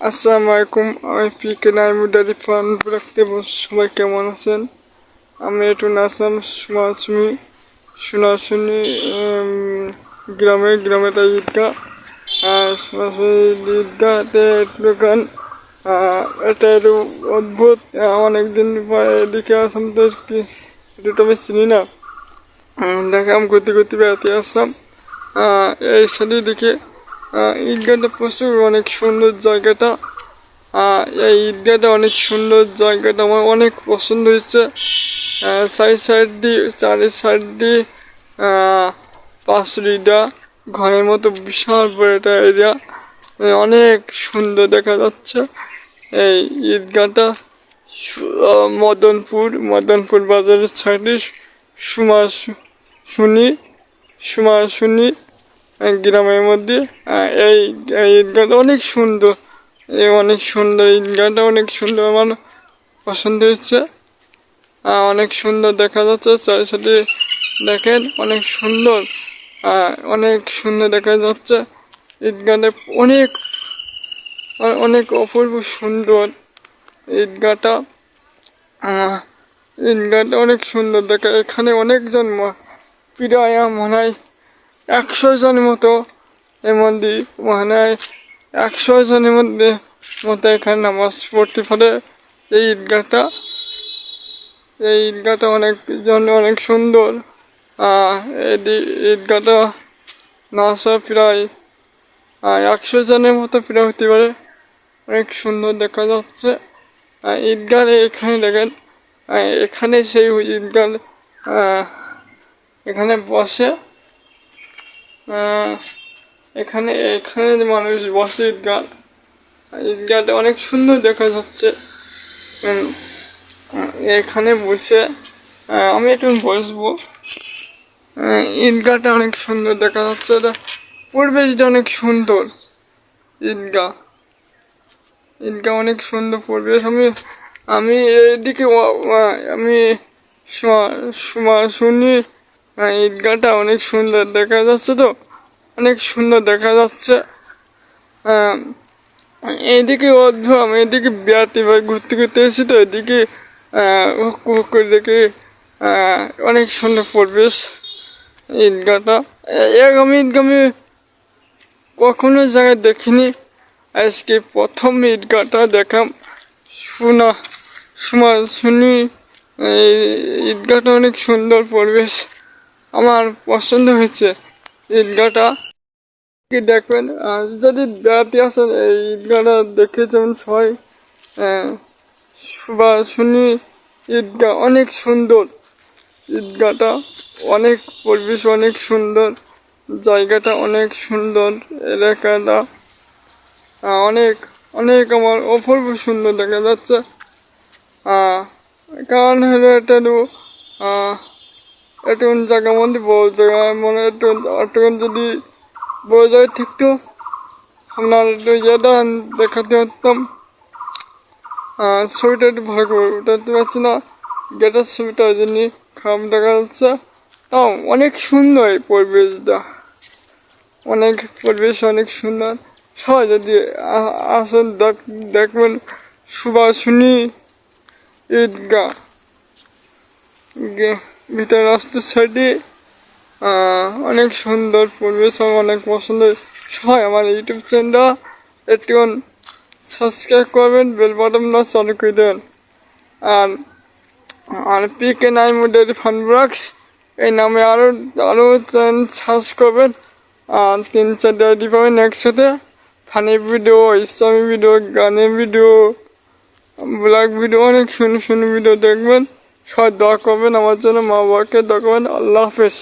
আসসালামু আলাইকুম। আমি পিকে নাইমুডারি ফার্ম রাখতে সবাই কেমন আছেন? আমি একটু নাচলাম সোনাশুনি গ্রামে একটা ঈদগাহ, সোনাশুনি ঈদগাহতে দোকান। এটা একটু অদ্ভুত, অনেকদিন পরে এদিকে আসলাম তো একটু আমি চিনি না। দেখলাম ঘুরতে বেড়াতে আসলাম এই সাইডে দিকে। ঈদগাহটা প্রচুর অনেক সুন্দর জায়গাটা। এই ঈদগাহটা অনেক সুন্দর, জায়গাটা আমার অনেক পছন্দ হয়েছে। চারি সাইড দিয়ে পাঁচড়িটা ঘরের মতো বিশাল বড় একটা এরিয়া, অনেক সুন্দর দেখা যাচ্ছে। এই ঈদগাহটা মদনপুর বাজারের সাইডে সুমাশুনি গ্রামের মধ্যে। এই ঈদগাহটা অনেক সুন্দর, ঈদগাহটা অনেক সুন্দর, আমার পছন্দ হয়েছে। অনেক সুন্দর দেখা যাচ্ছে চারিসাইডে, দেখেন অনেক সুন্দর দেখা যাচ্ছে। ঈদগাহটা অনেক অপূর্ব সুন্দর। ঈদগাহটা অনেক সুন্দর দেখা। এখানে অনেকজন প্রায় মনে হয় 100 জনের মতো, এর মধ্যে মনে হয় 100 জনের মতো এখানে নামাজ পড়তে পারে। এই ঈদগাহটা অনেক সুন্দর। ঈদগাহটা নাসা প্রায় 100 জনের মতো প্রায় হতে পারে। অনেক সুন্দর দেখা যাচ্ছে ঈদগাহ। এখানে দেখেন, এখানে সেই ঈদগাহ এখানে বসে, এখানে মানুষ বসে। ঈদগাহটা অনেক সুন্দর দেখা যাচ্ছে। এখানে বসে আমি একটু বসবো। ঈদগাহটা অনেক সুন্দর দেখা যাচ্ছে, পরিবেশটা অনেক সুন্দর। ঈদগাহ অনেক সুন্দর পরিবেশ। আমি এইদিকে আমি শুনি ঈদগাহটা অনেক সুন্দর দেখা যাচ্ছে, তো অনেক সুন্দর দেখা যাচ্ছে। এইদিকে আমি এদিকে বেড়াতে ঘুরতে এসেছি, তো এদিকে দেখে অনেক সুন্দর পরিবেশ। ঈদগাহটা আমি কখনো জায়গায় দেখিনি, আজকে প্রথম ঈদগাহটা দেখলাম। শুনি ঈদগাহটা অনেক সুন্দর পরিবেশ, আমার পছন্দ হয়েছে ঈদগাহটা। কি দেখবেন, যদি বেড়াতে আসেন এই ঈদগাহটা দেখে যেমন সবাই। শুনি ঈদগাহ অনেক সুন্দর। ঈদগাহটা অনেক পরিবেশ অনেক সুন্দর, জায়গাটা অনেক সুন্দর, এলাকাটা অনেক আমার অপূর্ব সুন্দর দেখা যাচ্ছে। কারণ হলো এটা একটু জায়গার মধ্যে বড় জায়গা, মানে একটু যদি বড় জায়গায় থাকতো আপনার ইয়েটা দেখাতে পারতাম। ছবিটা একটু ভালো করে উঠাতে পারছি না, গেটের ছবিটা ওই জন্য খারাপ দেখা যাচ্ছে। তাও অনেক সুন্দর এই পরিবেশটা, পরিবেশ অনেক সুন্দর। সবাই যদি আসেন দেখবেন সুভাষিনী ঈদগাহ ভিতরে রাস্তার সাইডে। অনেক সুন্দর পরিবেশ, আমার অনেক পছন্দ। সবাই আমার ইউটিউব চ্যানেলটা একটু সাবস্ক্রাইব করবেন, বেল বাটনটা চালু করে দেবেন। আর পিকে নাইমুডারি ফার্ম এই নামে আরও চ্যানেল সার্চ করবেন। 3-4 আইডি পাবেন একসাথে। ফানি ভিডিও, ইসলামিক ভিডিও, গানের ভিডিও, ব্লগ ভিডিও, অনেক সুন্দর ভিডিও দেখবেন। সবাই দোয়া করবেন আমার জন্য, মা বাবাকে দোয়া করবেন। আল্লাহ হাফেজ।